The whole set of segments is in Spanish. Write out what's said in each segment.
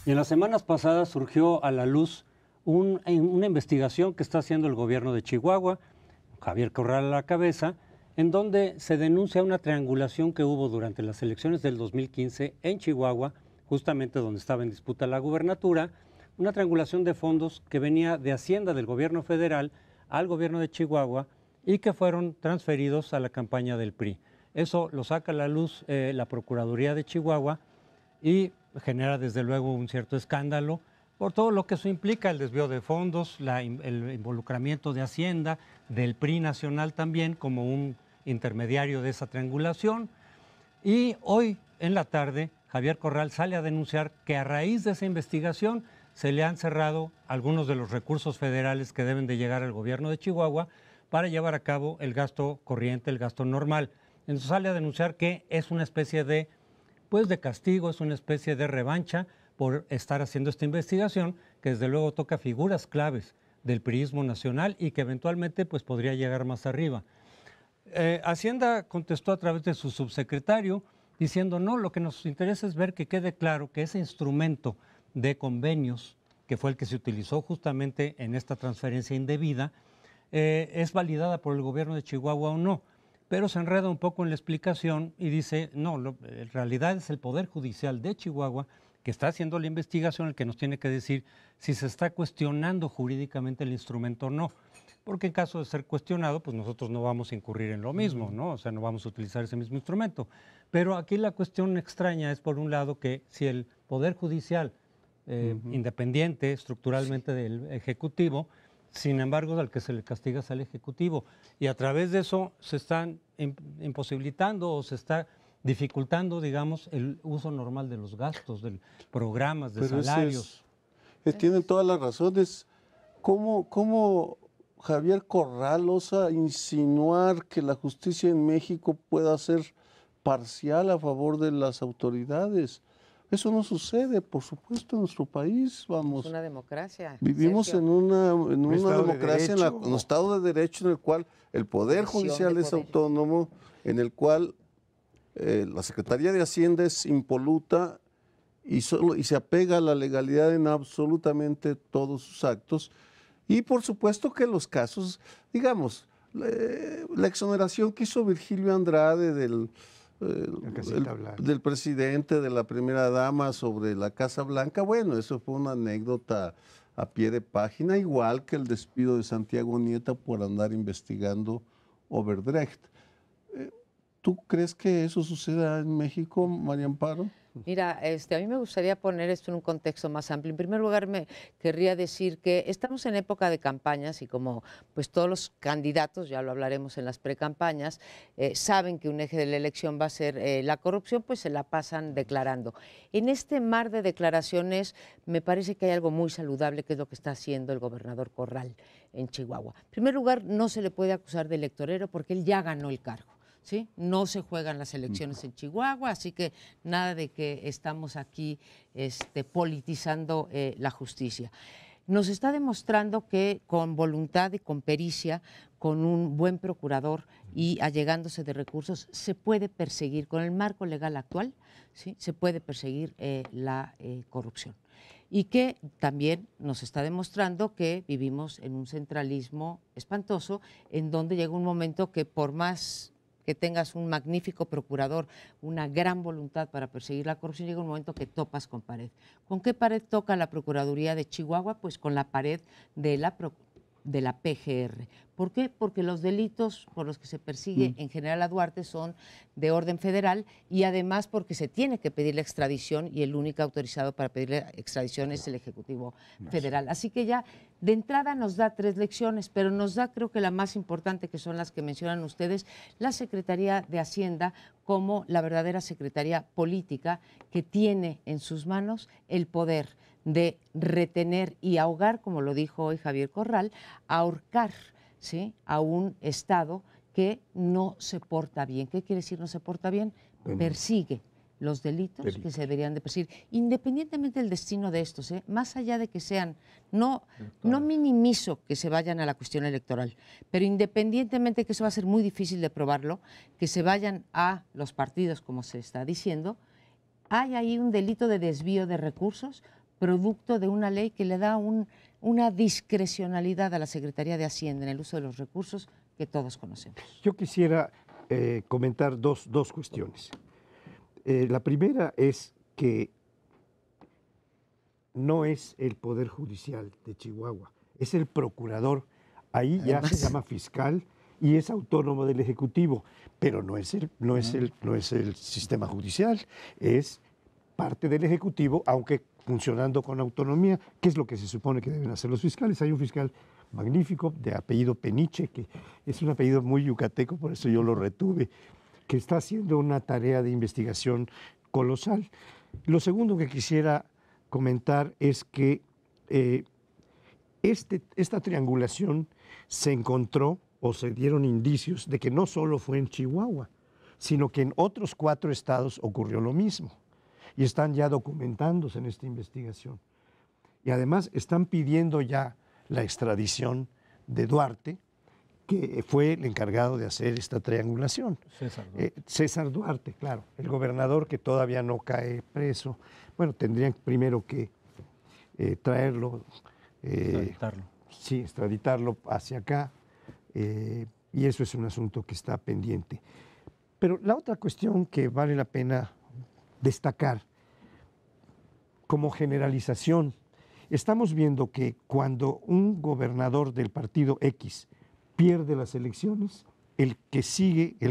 Y en las semanas pasadas surgió a la luz una investigación que está haciendo el gobierno de Chihuahua, Javier Corral a la cabeza, en donde se denuncia una triangulación que hubo durante las elecciones del 2015 en Chihuahua, justamente donde estaba en disputa la gubernatura, una triangulación de fondos que venía de Hacienda del gobierno federal al gobierno de Chihuahua y que fueron transferidos a la campaña del PRI. Eso lo saca a la luz la Procuraduría de Chihuahua y genera desde luego un cierto escándalo por todo lo que eso implica, el desvío de fondos, el involucramiento de Hacienda, del PRI nacional también como un intermediario de esa triangulación. Y hoy en la tarde Javier Corral sale a denunciar que a raíz de esa investigación se le han cerrado algunos de los recursos federales que deben de llegar al gobierno de Chihuahua para llevar a cabo el gasto corriente, el gasto normal. Entonces sale a denunciar que es una especie de castigo, es una especie de revancha por estar haciendo esta investigación, que desde luego toca figuras claves del priismo nacional y que eventualmente pues podría llegar más arriba. Hacienda contestó a través de su subsecretario diciendo no, lo que nos interesa es ver que quede claro que ese instrumento de convenios, que fue el que se utilizó justamente en esta transferencia indebida, es validada por el gobierno de Chihuahua o no. Pero se enreda un poco en la explicación y dice, no, en realidad es el Poder Judicial de Chihuahua que está haciendo la investigación el que nos tiene que decir si se está cuestionando jurídicamente el instrumento o no. Porque en caso de ser cuestionado, pues nosotros no vamos a incurrir en lo mismo, ¿no? O sea, no vamos a utilizar ese mismo instrumento. Pero aquí la cuestión extraña es, por un lado, que si el Poder Judicial, independiente estructuralmente del Ejecutivo, sin embargo, al que se le castiga es al Ejecutivo. Y a través de eso se están imposibilitando o se está dificultando, digamos, el uso normal de los gastos, de programas, de salarios. Tienen todas las razones. ¿Cómo Javier Corral osa insinuar que la justicia en México pueda ser parcial a favor de las autoridades? Eso no sucede, por supuesto, en nuestro país. Vamos. Es una democracia. Vivimos Sergio. en una democracia, de un Estado de Derecho en el cual el Poder Judicial es autónomo, en el cual la Secretaría de Hacienda es impoluta y se apega a la legalidad en absolutamente todos sus actos. Y por supuesto que los casos, digamos, la exoneración que hizo Virgilio Andrade del presidente, de la primera dama sobre la Casa Blanca, bueno, eso fue una anécdota a pie de página, igual que el despido de Santiago Nieta por andar investigando Overdrecht. ¿Tú crees que eso suceda en México, María Amparo? Mira, a mí me gustaría poner esto en un contexto más amplio. En primer lugar, me querría decir que estamos en época de campañas y como pues todos los candidatos, ya lo hablaremos en las precampañas, saben que un eje de la elección va a ser la corrupción, pues se la pasan declarando. En este mar de declaraciones me parece que hay algo muy saludable que es lo que está haciendo el gobernador Corral en Chihuahua. En primer lugar, no se le puede acusar de electorero porque él ya ganó el cargo. ¿Sí? No se juegan las elecciones en Chihuahua, así que nada de que estamos aquí politizando la justicia. Nos está demostrando que con voluntad y con pericia, con un buen procurador y allegándose de recursos, se puede perseguir, con el marco legal actual, ¿sí? Se puede perseguir la corrupción. Y que también nos está demostrando que vivimos en un centralismo espantoso, en donde llega un momento que por más que tengas un magnífico procurador, una gran voluntad para perseguir la corrupción, llega un momento que topas con pared. ¿Con qué pared toca la Procuraduría de Chihuahua? Pues con la pared de la PGR. ¿Por qué? Porque los delitos por los que se persigue en general a Duarte son de orden federal y además porque se tiene que pedir la extradición y el único autorizado para pedir la extradición es el Ejecutivo Federal. Así que ya de entrada nos da 3 lecciones, pero nos da creo que la más importante, que son las que mencionan ustedes, la Secretaría de Hacienda como la verdadera secretaría política que tiene en sus manos el poder de retener y ahogar, como lo dijo hoy Javier Corral, ahorcar, ¿sí?, a un Estado que no se porta bien. ¿Qué quiere decir no se porta bien? Persigue los delitos que se deberían de perseguir, independientemente del destino de estos, más allá de que sean, no minimizo que se vayan a la cuestión electoral, pero independientemente que eso va a ser muy difícil de probarlo, que se vayan a los partidos, como se está diciendo, hay ahí un delito de desvío de recursos producto de una ley que le da una discrecionalidad a la Secretaría de Hacienda en el uso de los recursos que todos conocemos. Yo quisiera comentar dos cuestiones. La primera es que no es el Poder Judicial de Chihuahua, es el procurador. Ahí ya se llama fiscal y es autónomo del Ejecutivo, pero no es el sistema judicial, es parte del Ejecutivo, aunque funcionando con autonomía, que es lo que se supone que deben hacer los fiscales. Hay un fiscal magnífico de apellido Peniche, que es un apellido muy yucateco, por eso yo lo retuve, que está haciendo una tarea de investigación colosal. Lo segundo que quisiera comentar es que esta triangulación se encontró o se dieron indicios de que no solo fue en Chihuahua, sino que en otros 4 estados ocurrió lo mismo y están ya documentándose en esta investigación. Y además están pidiendo ya la extradición de Duarte, que fue el encargado de hacer esta triangulación. César Duarte, claro, el gobernador que todavía no cae preso. Bueno, tendrían primero que traerlo, Extraditarlo. Sí, extraditarlo hacia acá, y eso es un asunto que está pendiente. Pero la otra cuestión que vale la pena destacar, como generalización, estamos viendo que cuando un gobernador del partido X pierde las elecciones, el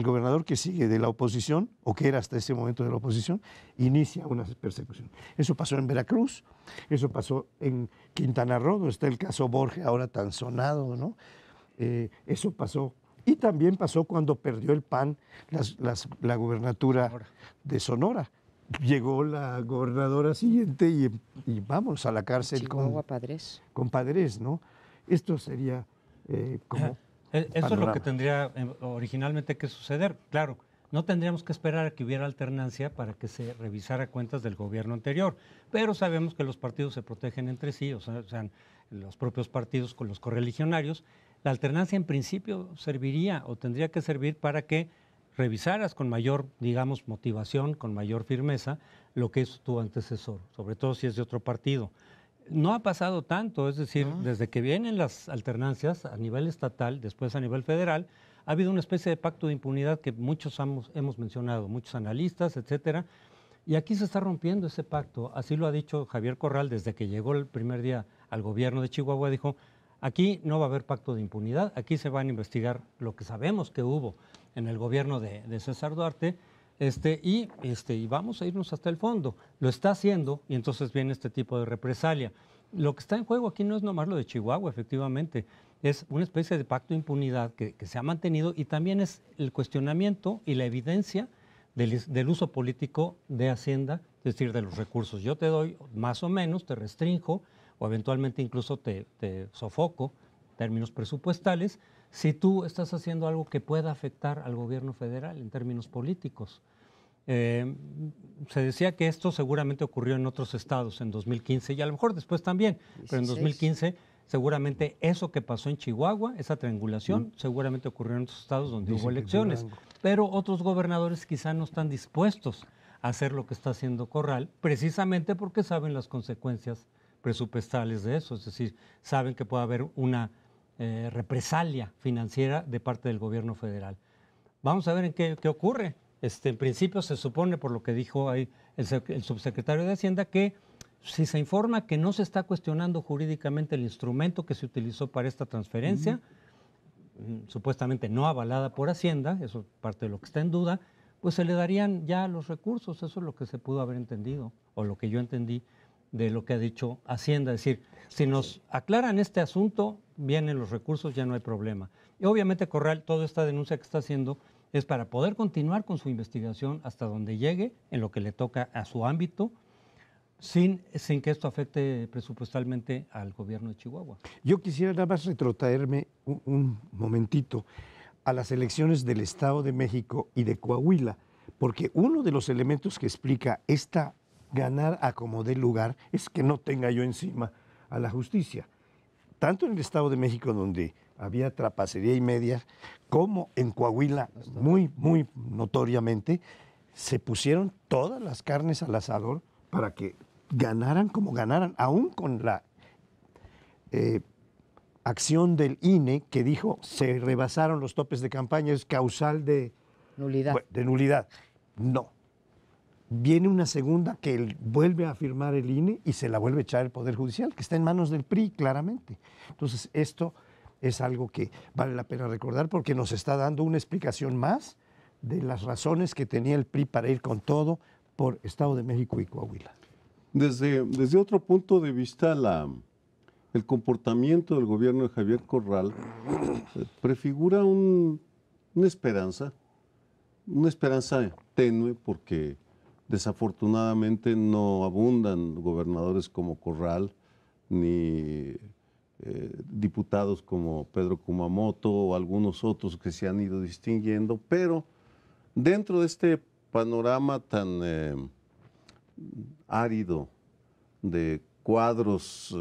gobernador que sigue de la oposición, o que era hasta ese momento de la oposición, inicia una persecución. Eso pasó en Veracruz, eso pasó en Quintana Roo, donde está el caso Borges, ahora tan sonado, ¿no? Eso pasó. Y también pasó cuando perdió el PAN la gubernatura de Sonora. Llegó la gobernadora siguiente y vamos a la cárcel con Padres, ¿no? Esto sería como... Eso es lo que tendría originalmente que suceder. Claro, no tendríamos que esperar a que hubiera alternancia para que se revisara cuentas del gobierno anterior, pero sabemos que los partidos se protegen entre sí, o sea, los propios partidos con los correligionarios. La alternancia en principio serviría o tendría que servir para que revisaras con mayor, digamos, motivación, con mayor firmeza, lo que es tu antecesor, sobre todo si es de otro partido. No ha pasado tanto, es decir, desde que vienen las alternancias a nivel estatal, después a nivel federal, ha habido una especie de pacto de impunidad que muchos hemos mencionado, muchos analistas, etcétera, y aquí se está rompiendo ese pacto. Así lo ha dicho Javier Corral desde que llegó el primer día al gobierno de Chihuahua, dijo, aquí no va a haber pacto de impunidad, aquí se van a investigar lo que sabemos que hubo en el gobierno de César Duarte, y vamos a irnos hasta el fondo. Lo está haciendo y entonces viene este tipo de represalia. Lo que está en juego aquí no es nomás lo de Chihuahua, efectivamente, es una especie de pacto de impunidad que se ha mantenido y también es el cuestionamiento y la evidencia del uso político de Hacienda, es decir, de los recursos. Yo te doy más o menos, te restringo o eventualmente incluso te sofoco en términos presupuestales, si tú estás haciendo algo que pueda afectar al gobierno federal en términos políticos. Se decía que esto seguramente ocurrió en otros estados en 2015 y a lo mejor después también, 16. Pero en 2015 seguramente eso que pasó en Chihuahua, esa triangulación, seguramente ocurrió en otros estados donde hubo elecciones, pero otros gobernadores quizá no están dispuestos a hacer lo que está haciendo Corral, precisamente porque saben las consecuencias presupuestales de eso, es decir, saben que puede haber una represalia financiera de parte del gobierno federal. Vamos a ver en qué ocurre. En principio se supone, por lo que dijo ahí el subsecretario de Hacienda, que si se informa que no se está cuestionando jurídicamente el instrumento que se utilizó para esta transferencia, supuestamente no avalada por Hacienda, eso es parte de lo que está en duda, pues se le darían ya los recursos. Eso es lo que se pudo haber entendido, o lo que yo entendí de lo que ha dicho Hacienda. Es decir, si nos aclaran este asunto, vienen los recursos, ya no hay problema. Y obviamente Corral, toda esta denuncia que está haciendo es para poder continuar con su investigación hasta donde llegue, en lo que le toca a su ámbito, sin que esto afecte presupuestalmente al gobierno de Chihuahua. Yo quisiera nada más retrotraerme un momentito a las elecciones del Estado de México y de Coahuila, porque uno de los elementos que explica esta ganar a como dé lugar es que no tenga yo encima a la justicia. Tanto en el Estado de México, donde había trapacería y media, como en Coahuila, muy, muy notoriamente, se pusieron todas las carnes al asador para que ganaran como ganaran, aún con la acción del INE que dijo se rebasaron los topes de campaña, es causal de Nulidad. de nulidad. No. Viene una segunda que vuelve a firmar el INE y se la vuelve a echar el Poder Judicial, que está en manos del PRI, claramente. Entonces, esto es algo que vale la pena recordar porque nos está dando una explicación más de las razones que tenía el PRI para ir con todo por Estado de México y Coahuila. Desde otro punto de vista, el comportamiento del gobierno de Javier Corral prefigura una esperanza tenue, porque desafortunadamente no abundan gobernadores como Corral, ni diputados como Pedro Kumamoto o algunos otros que se han ido distinguiendo, pero dentro de este panorama tan árido de cuadros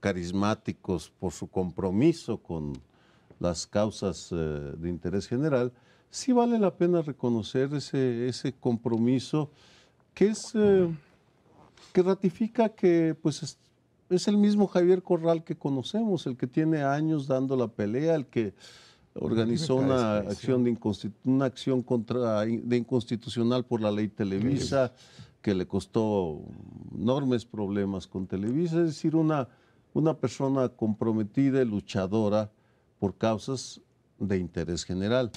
carismáticos por su compromiso con las causas de interés general, sí vale la pena reconocer ese compromiso que que ratifica que pues es el mismo Javier Corral que conocemos, el que tiene años dando la pelea, el que organizó una acción de inconstitucional por la ley Televisa, que le costó enormes problemas con Televisa, es decir, una persona comprometida y luchadora por causas de interés general.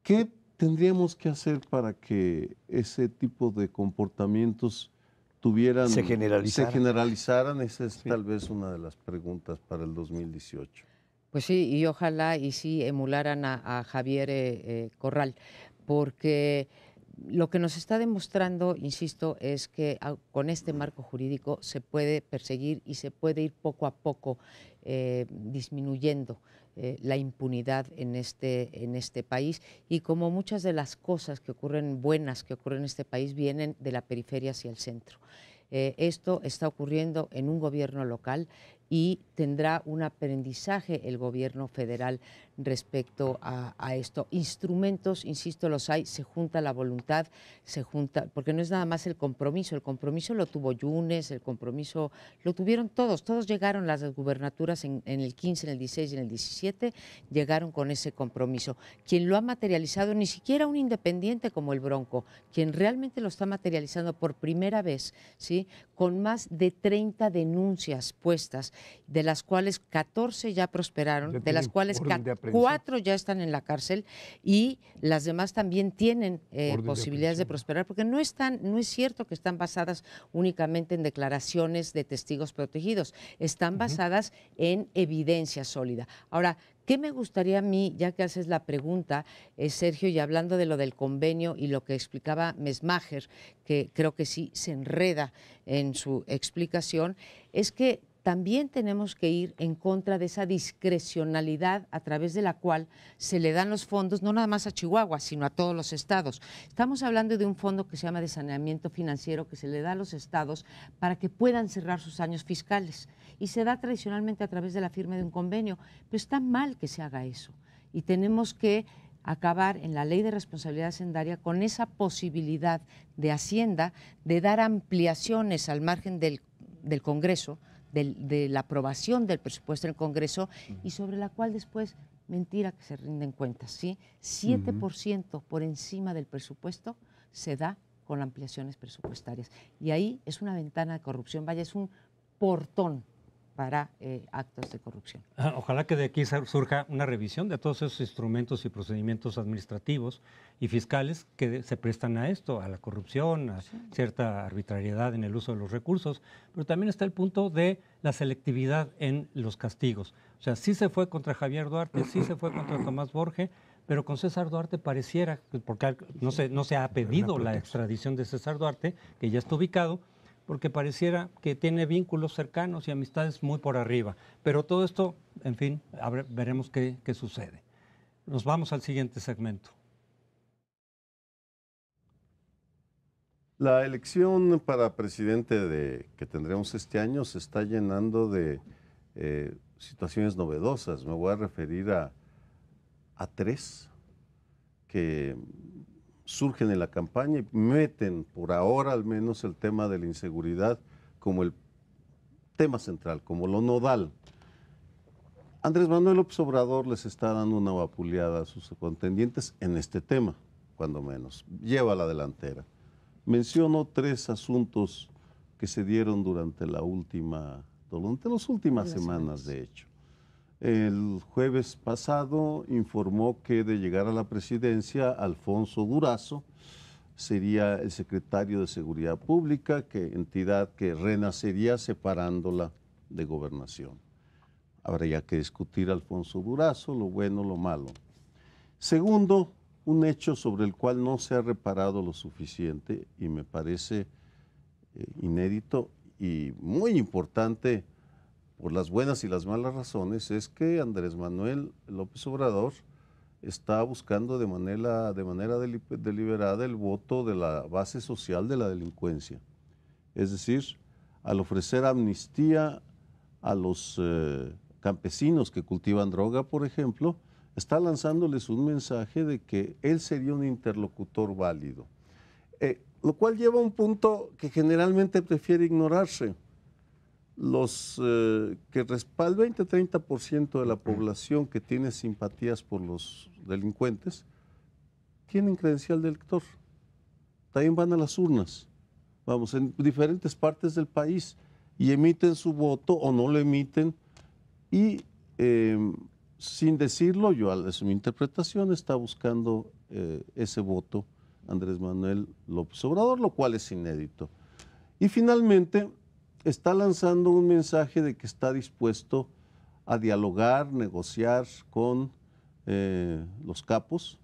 ¿Qué tendríamos que hacer para que ese tipo de comportamientos se generalizaran? Esa es tal vez una de las preguntas para el 2018. Pues sí, y ojalá y sí emularan a Javier Corral, porque lo que nos está demostrando, insisto, es que con este marco jurídico se puede perseguir y se puede ir poco a poco disminuyendo la impunidad en este país, y como muchas de las cosas que ocurren buenas que ocurren en este país vienen de la periferia hacia el centro. Esto está ocurriendo en un gobierno local y tendrá un aprendizaje el gobierno federal respecto a esto. Instrumentos, insisto, los hay, se junta la voluntad, porque no es nada más el compromiso lo tuvo Yunes, el compromiso lo tuvieron todos llegaron las gubernaturas en el 15, en el 16 y en el 17, llegaron con ese compromiso. Quien lo ha materializado, ni siquiera un independiente como el Bronco, quien realmente lo está materializando por primera vez, ¿sí?, con más de 30 denuncias puestas, de las cuales 14 ya prosperaron, de las cuales 4 ya están en la cárcel y las demás también tienen posibilidades de prosperar, porque no es cierto que están basadas únicamente en declaraciones de testigos protegidos, están basadas en evidencia sólida. Ahora, ¿qué me gustaría a mí, ya que haces la pregunta, Sergio, y hablando de lo del convenio y lo que explicaba Mesmacher, que creo que sí se enreda en su explicación, es que también tenemos que ir en contra de esa discrecionalidad a través de la cual se le dan los fondos, no nada más a Chihuahua, sino a todos los estados. Estamos hablando de un fondo que se llama de saneamiento financiero que se le da a los estados para que puedan cerrar sus años fiscales, y se da tradicionalmente a través de la firma de un convenio, pero está mal que se haga eso y tenemos que acabar en la ley de responsabilidad hacendaria con esa posibilidad de Hacienda de dar ampliaciones al margen del Congreso, de la aprobación del presupuesto en el Congreso, y sobre la cual después, mentira que se rinden cuentas, ¿sí? 7% por encima del presupuesto se da con ampliaciones presupuestarias. Y ahí es una ventana de corrupción, vaya, es un portón para actos de corrupción. Ojalá que de aquí surja una revisión de todos esos instrumentos y procedimientos administrativos y fiscales que se prestan a esto, a la corrupción, a cierta arbitrariedad en el uso de los recursos, pero también está el punto de la selectividad en los castigos. O sea, sí se fue contra Javier Duarte, sí se fue contra Tomás Borge, pero con César Duarte pareciera, porque no se ha pedido la extradición de César Duarte, que ya está ubicado, porque pareciera que tiene vínculos cercanos y amistades muy por arriba. Pero todo esto, en fin, veremos qué sucede. Nos vamos al siguiente segmento. La elección para presidente que tendremos este año se está llenando de situaciones novedosas. Me voy a referir a 3 que surgen en la campaña y meten, por ahora al menos, el tema de la inseguridad como el tema central, como lo nodal. Andrés Manuel López Obrador les está dando una vapuleada a sus contendientes en este tema, cuando menos. Lleva la delantera. Menciono 3 asuntos que se dieron durante las últimas semanas, de hecho. El jueves pasado informó que de llegar a la presidencia, Alfonso Durazo sería el secretario de Seguridad Pública, entidad que renacería separándola de Gobernación. Habría que discutir Alfonso Durazo, lo bueno, lo malo. Segundo, un hecho sobre el cual no se ha reparado lo suficiente y me parece inédito y muy importante por las buenas y las malas razones, es que Andrés Manuel López Obrador está buscando de manera deliberada el voto de la base social de la delincuencia. Es decir, al ofrecer amnistía a los campesinos que cultivan droga, por ejemplo, está lanzándoles un mensaje de que él sería un interlocutor válido. Lo cual lleva a un punto que generalmente prefiere ignorarse. Los que el 20-30% de la población que tiene simpatías por los delincuentes tienen credencial de elector. También van a las urnas, vamos, en diferentes partes del país y emiten su voto o no lo emiten y sin decirlo, es mi interpretación, está buscando ese voto Andrés Manuel López Obrador, lo cual es inédito. Y finalmente está lanzando un mensaje de que está dispuesto a dialogar, negociar con los capos,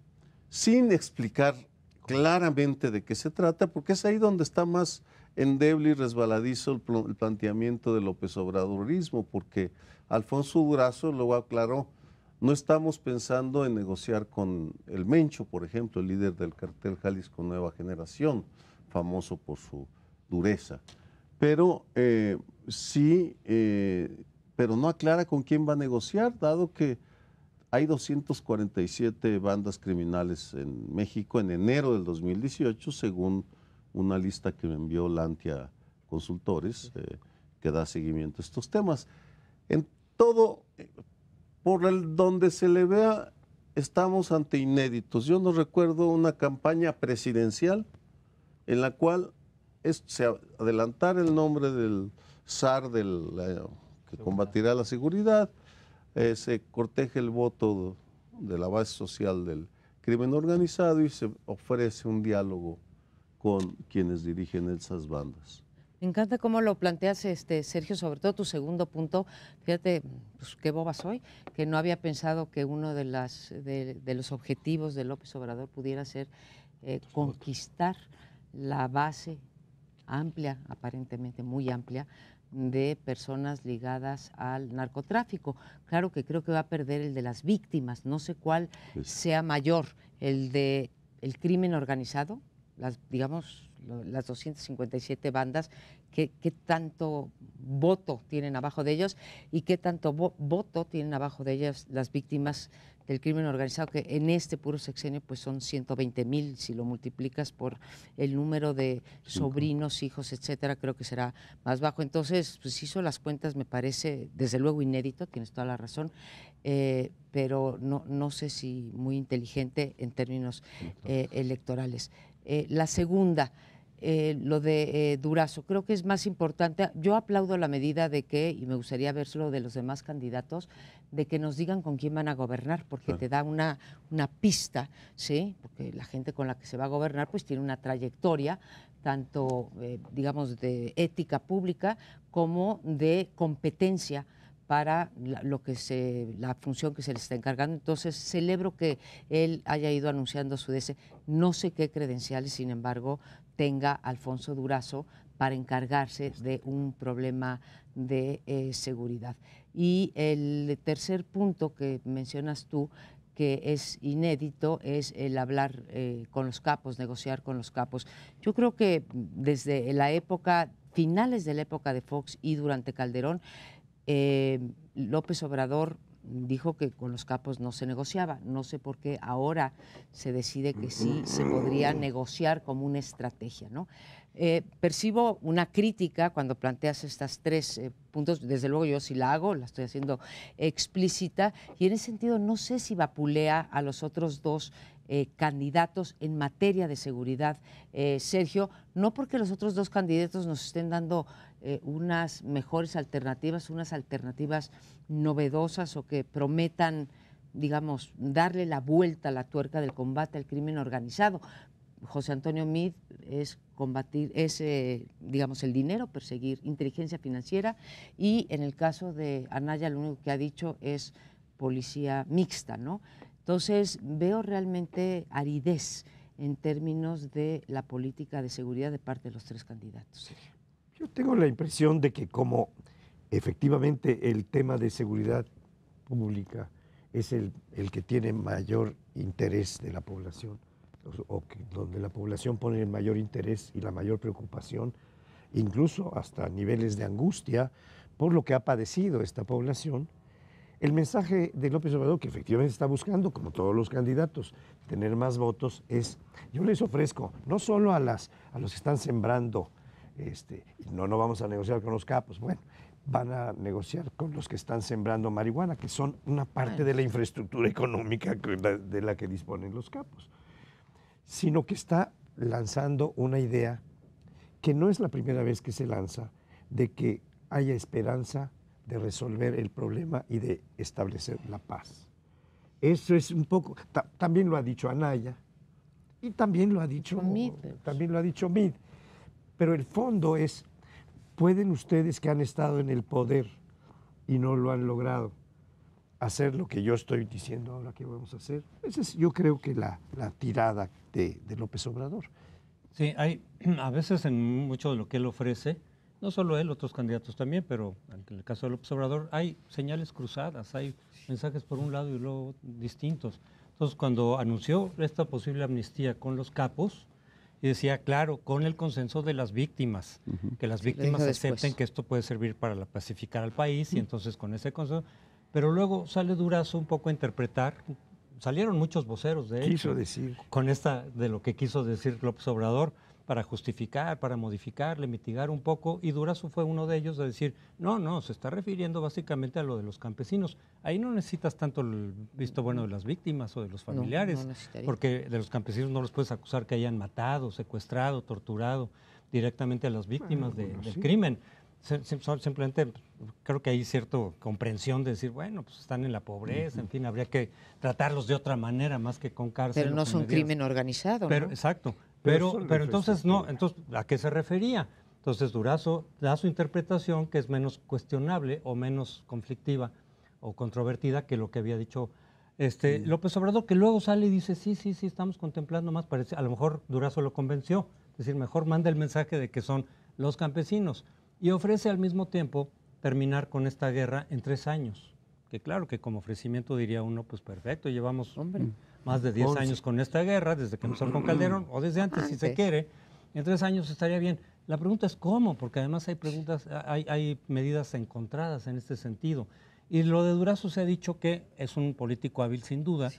sin explicar claramente de qué se trata, porque es ahí donde está más endeble y resbaladizo el planteamiento del López Obradorismo, porque Alfonso Durazo lo aclaró, no estamos pensando en negociar con el Mencho, por ejemplo, el líder del cartel Jalisco Nueva Generación, famoso por su dureza. Pero pero no aclara con quién va a negociar, dado que hay 247 bandas criminales en México en enero del 2018, según una lista que me envió Lantia Consultores, que da seguimiento a estos temas. En todo, donde se le vea, estamos ante inéditos. Yo no recuerdo una campaña presidencial en la cual se adelantara el nombre del zar que combatirá la seguridad, se corteje el voto de la base social del crimen organizado y se ofrece un diálogo con quienes dirigen esas bandas. Me encanta cómo lo planteas, Sergio, sobre todo tu segundo punto. Fíjate, pues qué boba soy, que no había pensado que uno de los objetivos de López Obrador pudiera ser conquistar la base amplia, aparentemente muy amplia, de personas ligadas al narcotráfico. Claro que creo que va a perder el de las víctimas, no sé cuál sea mayor, el de el crimen organizado, las 257 bandas, qué tanto voto tienen abajo de ellos y qué tanto voto tienen abajo de ellas las víctimas del crimen organizado, que en este puro sexenio pues son 120,000, si lo multiplicas por el número de sobrinos, hijos, etcétera, creo que será más bajo. Entonces, pues hizo las cuentas, me parece, desde luego inédito, tienes toda la razón, pero no sé si muy inteligente en términos electorales. La segunda, lo de Durazo, creo que es más importante. Yo aplaudo la medida de que, y me gustaría verlo de los demás candidatos, de que nos digan con quién van a gobernar, porque te da una pista, ¿sí? Porque la gente con la que se va a gobernar pues tiene una trayectoria, tanto, digamos, de ética pública como de competencia para la función que se le está encargando. Entonces, celebro que él haya ido anunciando su DC. No sé qué credenciales, sin embargo, tenga Alfonso Durazo para encargarse de un problema de seguridad. Y el tercer punto que mencionas tú, que es inédito, es el hablar con los capos, negociar con los capos. Yo creo que desde finales de la época de Fox y durante Calderón, López Obrador dijo que con los capos no se negociaba. No sé por qué ahora se decide que sí se podría negociar como una estrategia, ¿no? Percibo una crítica cuando planteas estas tres puntos. Desde luego yo sí la hago, la estoy haciendo explícita, y en ese sentido no sé si vapulea a los otros dos candidatos en materia de seguridad, Sergio, no porque los otros dos candidatos nos estén dando unas mejores alternativas, unas alternativas novedosas o que prometan, digamos, darle la vuelta a la tuerca del combate al crimen organizado. José Antonio Meade es combatir, digamos, el dinero, perseguir inteligencia financiera, y en el caso de Anaya lo único que ha dicho es policía mixta, ¿no? Entonces veo realmente aridez en términos de la política de seguridad de parte de los tres candidatos. Yo tengo la impresión de que como efectivamente el tema de seguridad pública es el que tiene mayor interés de la población, donde la población pone el mayor interés y la mayor preocupación, incluso hasta niveles de angustia por lo que ha padecido esta población, el mensaje de López Obrador, que efectivamente está buscando, como todos los candidatos, tener más votos, es: yo les ofrezco no solo a los que están sembrando, no vamos a negociar con los capos, bueno, van a negociar con los que están sembrando marihuana, que son una parte de la infraestructura económica de la que disponen los capos, sino que está lanzando una idea que no es la primera vez que se lanza, de que haya esperanza de resolver el problema y de establecer la paz. Eso es un poco, también lo ha dicho Anaya y también lo ha dicho Meade, pero el fondo es: ¿pueden ustedes, que han estado en el poder y no lo han logrado, hacer lo que yo estoy diciendo ahora que vamos a hacer? Esa es, yo creo que la tirada de López Obrador. Sí, hay a veces en mucho de lo que él ofrece, no solo él, otros candidatos también, pero en el caso de López Obrador hay señales cruzadas, hay mensajes por un lado y luego distintos. Entonces, cuando anunció esta posible amnistía con los capos, y decía, claro, con el consenso de las víctimas, que las víctimas acepten que esto puede servir para pacificar al país, y entonces con ese consenso. Pero luego sale Durazo un poco a interpretar, salieron muchos voceros de hecho, quiso decir con de lo que quiso decir López Obrador, para justificar, para modificarle, mitigar un poco, y Durazo fue uno de ellos de decir, no, se está refiriendo básicamente a lo de los campesinos. Ahí no necesitas tanto el visto bueno de las víctimas o de los familiares, porque de los campesinos no los puedes acusar que hayan matado, secuestrado, torturado directamente a las víctimas del crimen. Simplemente creo que hay cierta comprensión de decir, bueno, pues están en la pobreza, en fin, habría que tratarlos de otra manera más que con cárcel. Pero no son crimen organizado, pero, ¿no? Exacto. Pero entonces no, entonces ¿a qué se refería? Entonces Durazo da su interpretación, que es menos cuestionable o menos conflictiva o controvertida que lo que había dicho López Obrador, que luego sale y dice, sí, estamos contemplando más, parece, a lo mejor Durazo lo convenció, es decir, mejor manda el mensaje de que son los campesinos, y ofrece al mismo tiempo terminar con esta guerra en 3 años, que claro que como ofrecimiento diría uno, pues perfecto, llevamos más de 10 años con esta guerra, desde que empezó con Calderón, o desde antes, si se quiere, en 3 años estaría bien. La pregunta es cómo, porque además hay medidas encontradas en este sentido. Y lo de Durazo se ha dicho que es un político hábil sin duda,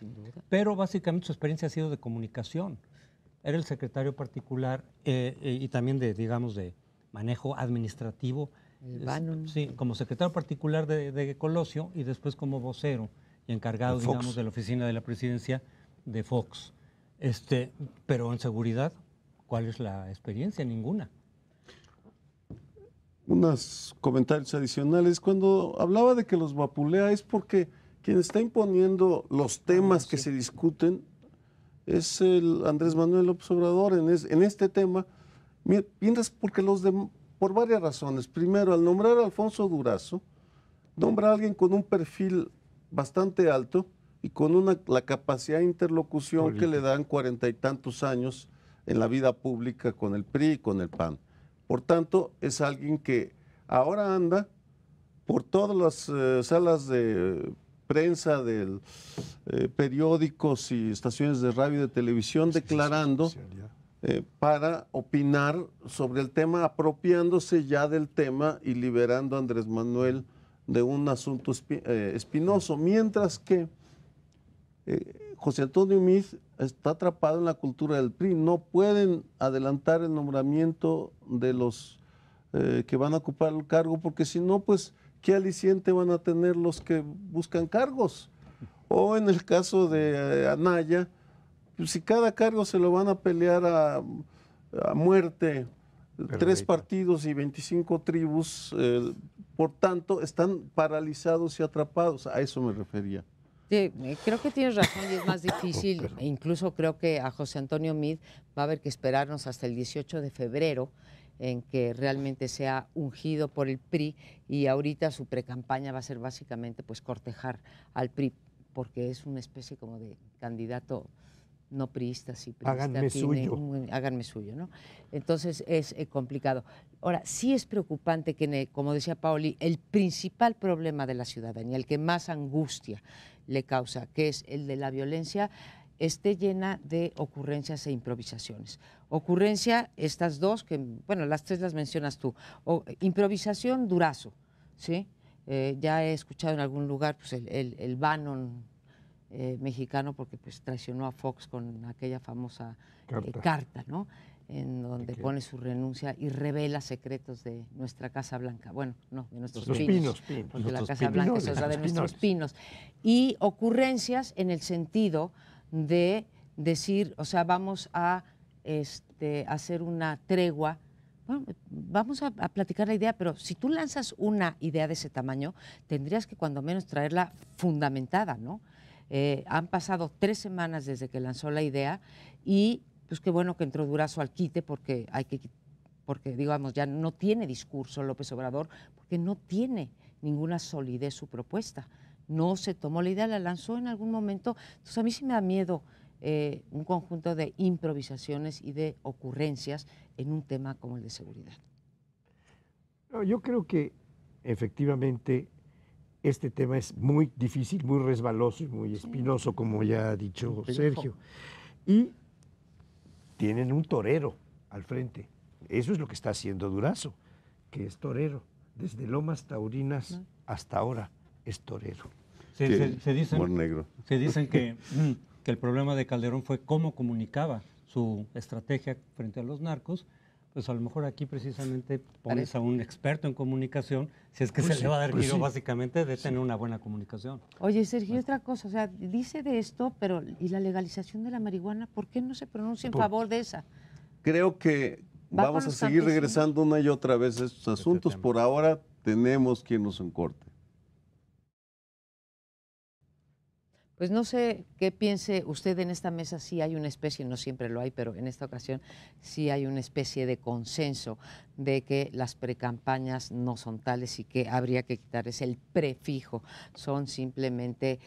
pero básicamente su experiencia ha sido de comunicación. Era el secretario particular y también de manejo administrativo. Sí, como secretario particular de Colosio y después como vocero y encargado, digamos, de la oficina de la presidencia de Fox. Pero en seguridad, ¿cuál es la experiencia? Ninguna. Unos comentarios adicionales. Cuando hablaba de que los vapulea es porque quien está imponiendo los temas que se discuten es el Andrés Manuel López Obrador en este tema. Mientras, porque por varias razones. Primero, al nombrar a Alfonso Durazo, nombra a alguien con un perfil bastante alto y con la capacidad de interlocución que le dan 40 y tantos años en la vida pública con el PRI y con el PAN. Por tanto, es alguien que ahora anda por todas las salas de prensa de periódicos y estaciones de radio y de televisión declarando para opinar sobre el tema, apropiándose ya del tema y liberando a Andrés Manuel de un asunto espinoso, mientras que José Antonio Meade está atrapado en la cultura del PRI. No pueden adelantar el nombramiento de los que van a ocupar el cargo, porque si no, pues, ¿qué aliciente van a tener los que buscan cargos? O en el caso de Anaya, pues, si cada cargo se lo van a pelear a muerte, 3 partidos y 25 tribus, por tanto, están paralizados y atrapados. A eso me refería. Sí, creo que tienes razón y es más difícil. E incluso creo que a José Antonio Meade va a haber que esperarnos hasta el 18 de febrero en que realmente sea ungido por el PRI, y ahorita su precampaña va a ser básicamente pues cortejar al PRI, porque es una especie como de candidato no priista, sí priista. Háganme suyo. Háganme suyo, ¿no? Entonces es complicado. Ahora, sí es preocupante que, como decía Paoli, el principal problema de la ciudadanía, el que más angustia le causa, que es el de la violencia, esté llena de ocurrencias e improvisaciones. Ocurrencia, estas dos, que, bueno, las tres las mencionas tú. Improvisación, Durazo, ¿sí? Ya he escuchado en algún lugar pues, el Bannon mexicano, porque pues traicionó a Fox con aquella famosa carta, ¿no? En donde pone su renuncia y revela secretos de nuestra Casa Blanca. Bueno, no, de nuestros pinos, porque la Casa Blanca es de nuestros pinos. Y ocurrencias en el sentido de decir, o sea, vamos a hacer una tregua. Bueno, vamos a platicar la idea, pero si tú lanzas una idea de ese tamaño, tendrías que cuando menos traerla fundamentada, ¿no? Han pasado 3 semanas desde que lanzó la idea y pues qué bueno que entró Durazo al quite, porque digamos ya no tiene discurso López Obrador, porque no tiene ninguna solidez su propuesta. No se tomó la idea, la lanzó en algún momento. Entonces a mí sí me da miedo un conjunto de improvisaciones y de ocurrencias en un tema como el de seguridad. No, yo creo que efectivamente este tema es muy difícil, muy resbaloso y muy espinoso, como ya ha dicho Sergio. Y tienen un torero al frente. Eso es lo que está haciendo Durazo, que es torero. Desde Lomas Taurinas hasta ahora es torero. Se dicen que el problema de Calderón fue cómo comunicaba su estrategia frente a los narcos. Pues a lo mejor aquí precisamente pones a un experto en comunicación, si es que se le va a dar giro básicamente de tener una buena comunicación. Oye, Sergio, otra cosa, o sea, dice de esto, pero ¿y la legalización de la marihuana? ¿Por qué no se pronuncia en favor de esa? Creo que vamos a seguir regresando una y otra vez a estos asuntos. Por ahora tenemos que irnos en corte. Pues no sé qué piense usted en esta mesa. Sí hay una especie, no siempre lo hay, pero en esta ocasión sí hay una especie de consenso de que las precampañas no son tales y que habría que quitarles el prefijo. Son simplemente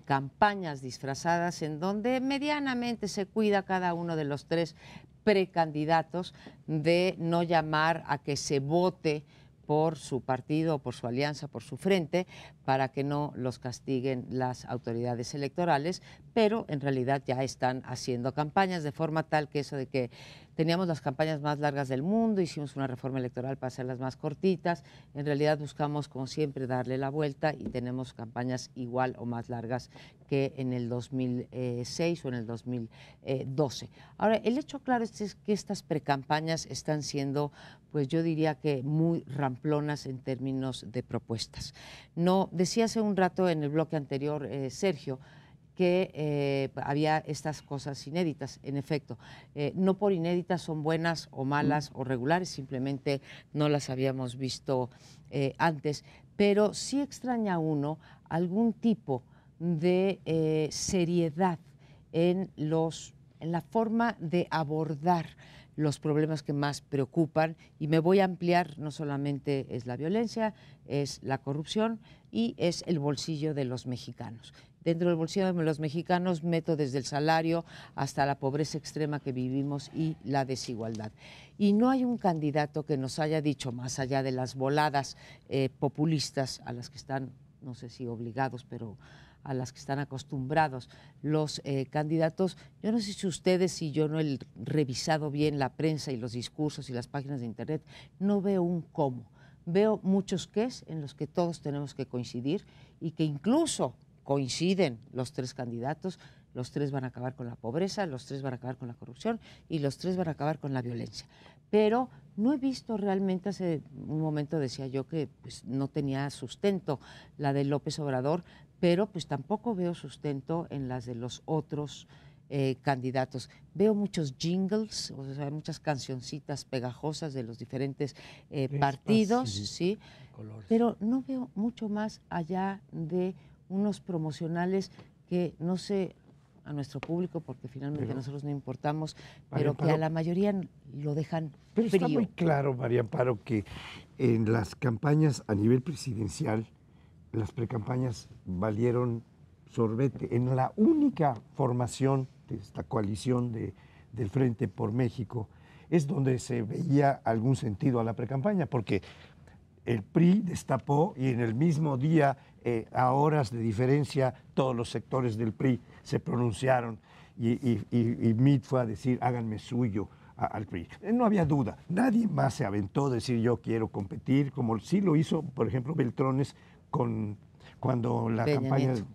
campañas disfrazadas en donde medianamente se cuida cada uno de los 3 precandidatos de no llamar a que se vote por su partido, por su alianza, por su frente, para que no los castiguen las autoridades electorales, pero en realidad ya están haciendo campañas de forma tal que eso de que teníamos las campañas más largas del mundo, hicimos una reforma electoral para hacerlas más cortitas, en realidad buscamos, como siempre, darle la vuelta y tenemos campañas igual o más largas que en el 2006 o en el 2012. Ahora, el hecho claro es que estas precampañas están siendo, pues yo diría que muy ramplonas en términos de propuestas. No, decía hace un rato en el bloque anterior, Sergio, que había estas cosas inéditas. En efecto, no por inéditas son buenas o malas o regulares, simplemente no las habíamos visto antes, pero sí extraña a uno algún tipo de seriedad en la forma de abordar los problemas que más preocupan, y me voy a ampliar, no solamente es la violencia, es la corrupción y es el bolsillo de los mexicanos. Dentro del bolsillo de los mexicanos meto desde el salario hasta la pobreza extrema que vivimos y la desigualdad. Y no hay un candidato que nos haya dicho, más allá de las voladas populistas a las que están, no sé si obligados, pero a las que están acostumbrados los candidatos. Yo no sé si ustedes, si yo no he revisado bien la prensa y los discursos y las páginas de internet, no veo un cómo veo muchos qués en los que todos tenemos que coincidir y que incluso coinciden los tres candidatos. Los tres van a acabar con la pobreza, los tres van a acabar con la corrupción y los tres van a acabar con la violencia. Pero no he visto realmente, hace un momento decía yo que pues, no tenía sustento la de López Obrador, pero pues tampoco veo sustento en las de los otros candidatos. Veo muchos jingles, o sea, muchas cancioncitas pegajosas de los diferentes partidos, sí, pero no veo mucho más allá de unos promocionales que no sé a nuestro público, porque finalmente nosotros no importamos, pero que a la mayoría lo dejan pero frío. Está muy claro, María Amparo, que en las campañas a nivel presidencial, las precampañas valieron sorbete. En la única formación de esta coalición del Frente por México es donde se veía algún sentido a la precampaña, porque el PRI destapó y en el mismo día, a horas de diferencia, todos los sectores del PRI se pronunciaron y Mitt fue a decir, háganme suyo al PRI. No había duda, nadie más se aventó a decir yo quiero competir, como sí lo hizo, por ejemplo, Beltrones cuando la Peña campaña Nieto.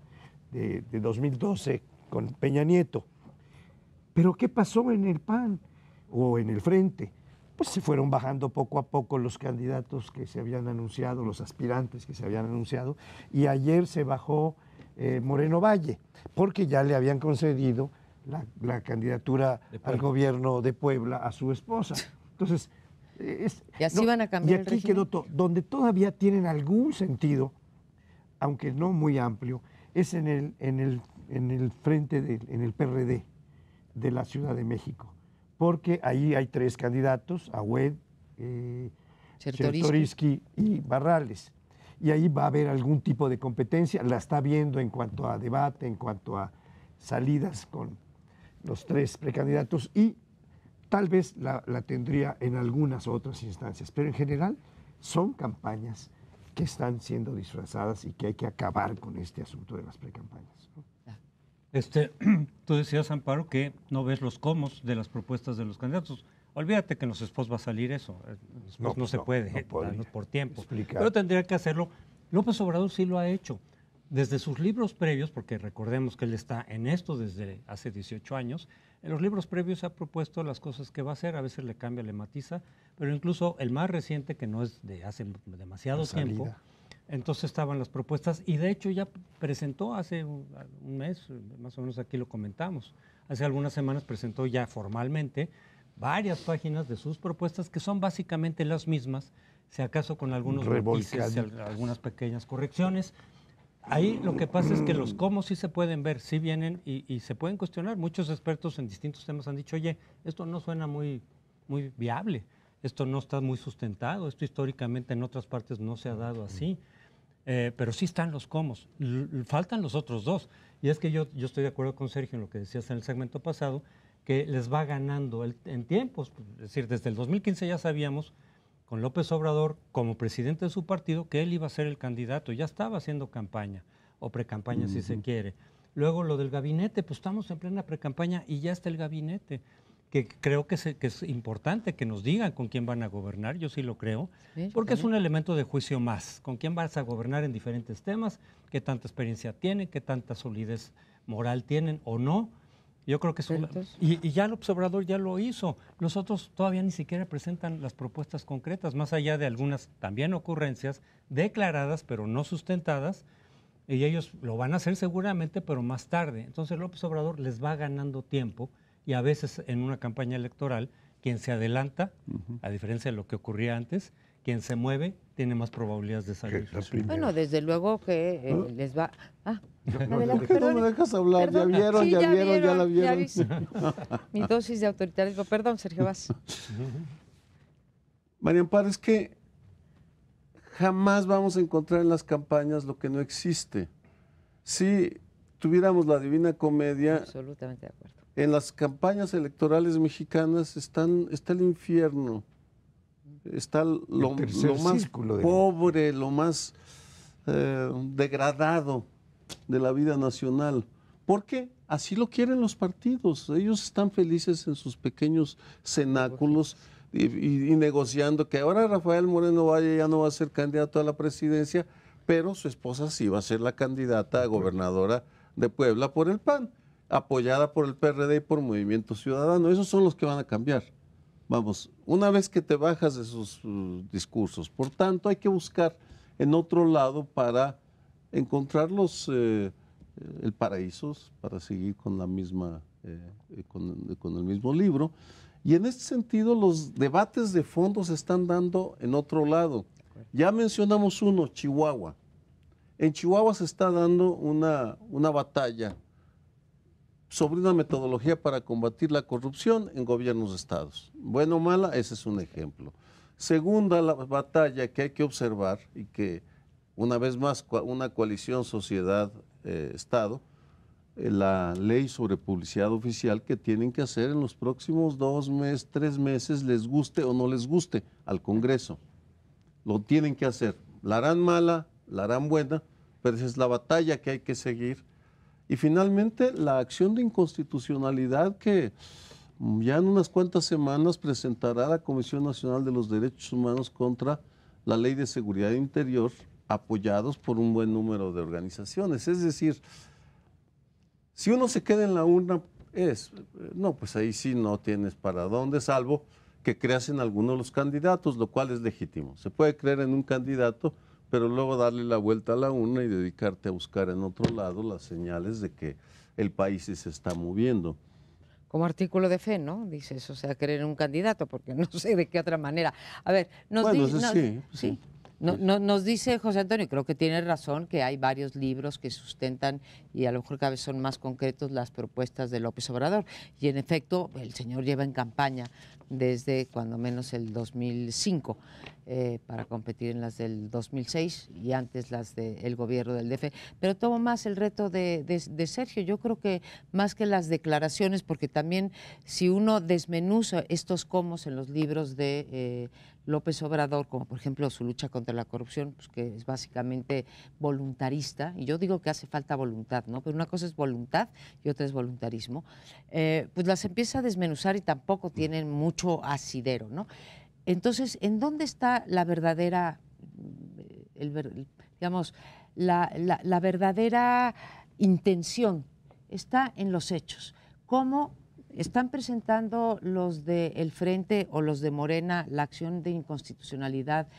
de 2012 con Peña Nieto. Pero ¿qué pasó en el PAN o en el Frente? Pues se fueron bajando poco a poco los candidatos que se habían anunciado, los aspirantes que se habían anunciado, y ayer se bajó Moreno Valle, porque ya le habían concedido la candidatura al gobierno de Puebla a su esposa. Entonces, y así van a cambiar y el aquí régimen. quedó donde todavía tienen algún sentido, aunque no muy amplio, es en el frente, en el PRD de la Ciudad de México, porque ahí hay tres candidatos, Agüed, Chertorivsky y Barrales, y ahí va a haber algún tipo de competencia, la está viendo en cuanto a debate, en cuanto a salidas con los tres precandidatos, y tal vez la tendría en algunas otras instancias, pero en general son campañas que están siendo disfrazadas y que hay que acabar con este asunto de las precampañas, ¿no? Tú decías, Amparo, que no ves los comos de las propuestas de los candidatos. Olvídate que en los spots va a salir eso. No se puede, por tiempo. explicar. Pero tendría que hacerlo. López Obrador sí lo ha hecho. Desde sus libros previos, porque recordemos que él está en esto desde hace 18 años, en los libros previos ha propuesto las cosas que va a hacer, a veces le cambia, le matiza, pero incluso el más reciente, que no es de hace demasiado tiempo, entonces estaban las propuestas y de hecho ya presentó hace un mes, más o menos aquí lo comentamos, hace algunas semanas presentó ya formalmente varias páginas de sus propuestas que son básicamente las mismas, si acaso con algunos matices, algunas pequeñas correcciones. Ahí lo que pasa es que los cómo sí se pueden ver, sí vienen y se pueden cuestionar. Muchos expertos en distintos temas han dicho, oye, esto no suena muy viable, esto no está muy sustentado, esto históricamente en otras partes no se ha dado así. Pero sí están los comos, faltan los otros dos. Y es que yo estoy de acuerdo con Sergio en lo que decías en el segmento pasado, que les va ganando en tiempos. Es decir, desde el 2015 ya sabíamos, con López Obrador como presidente de su partido, que él iba a ser el candidato. Ya estaba haciendo campaña, o precampaña si se quiere. Luego lo del gabinete, pues estamos en plena precampaña y ya está el gabinete, que creo que es importante que nos digan con quién van a gobernar, yo sí lo creo, porque es un elemento de juicio más, con quién vas a gobernar en diferentes temas, qué tanta experiencia tienen, qué tanta solidez moral tienen o no. Yo creo que es y ya López Obrador ya lo hizo. Los otros todavía ni siquiera presentan las propuestas concretas, más allá de algunas también ocurrencias declaradas, pero no sustentadas, y ellos lo van a hacer seguramente, pero más tarde. Entonces López Obrador les va ganando tiempo, y a veces en una campaña electoral, quien se adelanta, a diferencia de lo que ocurría antes, quien se mueve tiene más probabilidades de salir. Bueno, desde luego que les va... Adelante, no me dejas hablar, perdón. Ya la vieron. Mi dosis de autoritarismo. Perdón, Sergio, vas. María Amparo, es que jamás vamos a encontrar en las campañas lo que no existe. Si tuviéramos la Divina Comedia... Absolutamente de acuerdo. En las campañas electorales mexicanas está el infierno, está lo más pobre, lo más degradado de la vida nacional. ¿Por qué? Así lo quieren los partidos. Ellos están felices en sus pequeños cenáculos, y negociando que ahora Rafael Moreno Valle ya no va a ser candidato a la presidencia, pero su esposa sí va a ser la candidata a gobernadora de Puebla por el PAN, apoyada por el PRD y por Movimiento Ciudadano. Esos son los que van a cambiar. Vamos, una vez que te bajas de sus discursos. Por tanto, hay que buscar en otro lado para encontrar el paraísos, para seguir con la misma, con el mismo libro. Y en este sentido, los debates de fondo se están dando en otro lado. Ya mencionamos uno, Chihuahua. En Chihuahua se está dando una batalla sobre una metodología para combatir la corrupción en gobiernos de estados. Bueno o mala, ese es un ejemplo. Segunda, la batalla que hay que observar y que una vez más una coalición sociedad-estado, la ley sobre publicidad oficial que tienen que hacer en los próximos 2 meses, 3 meses, les guste o no les guste al Congreso. Lo tienen que hacer. La harán mala, la harán buena, pero esa es la batalla que hay que seguir. Y finalmente, la acción de inconstitucionalidad que ya en unas cuantas semanas presentará la Comisión Nacional de los Derechos Humanos contra la Ley de Seguridad Interior, apoyados por un buen número de organizaciones. Es decir, si uno se queda en la urna, pues ahí sí no tienes para dónde, salvo que creas en alguno de los candidatos, lo cual es legítimo. Se puede creer en un candidato, pero luego darle la vuelta a la urna y dedicarte a buscar en otro lado las señales de que el país sí se está moviendo. Como artículo de fe, ¿no? Dices, o sea, creer en un candidato, porque no sé de qué otra manera. A ver, nos dice José Antonio, y creo que tiene razón, que hay varios libros que sustentan y a lo mejor cada vez son más concretos las propuestas de López Obrador. Y en efecto, el señor lleva en campaña desde cuando menos el 2005 para competir en las del 2006 y antes las del gobierno del DF. Pero tomo más el reto de Sergio. Yo creo que más que las declaraciones, porque también si uno desmenuza estos comos en los libros de López Obrador, como por ejemplo su lucha contra la corrupción, pues que es básicamente voluntarista, y yo digo que hace falta voluntad, ¿no? Pero una cosa es voluntad y otra es voluntarismo, pues las empieza a desmenuzar y tampoco tienen mucho asidero, ¿no? Entonces, ¿en dónde está la verdadera, la verdadera intención? Está en los hechos. ¿Cómo están presentando los del Frente o los de Morena la acción de inconstitucionalidad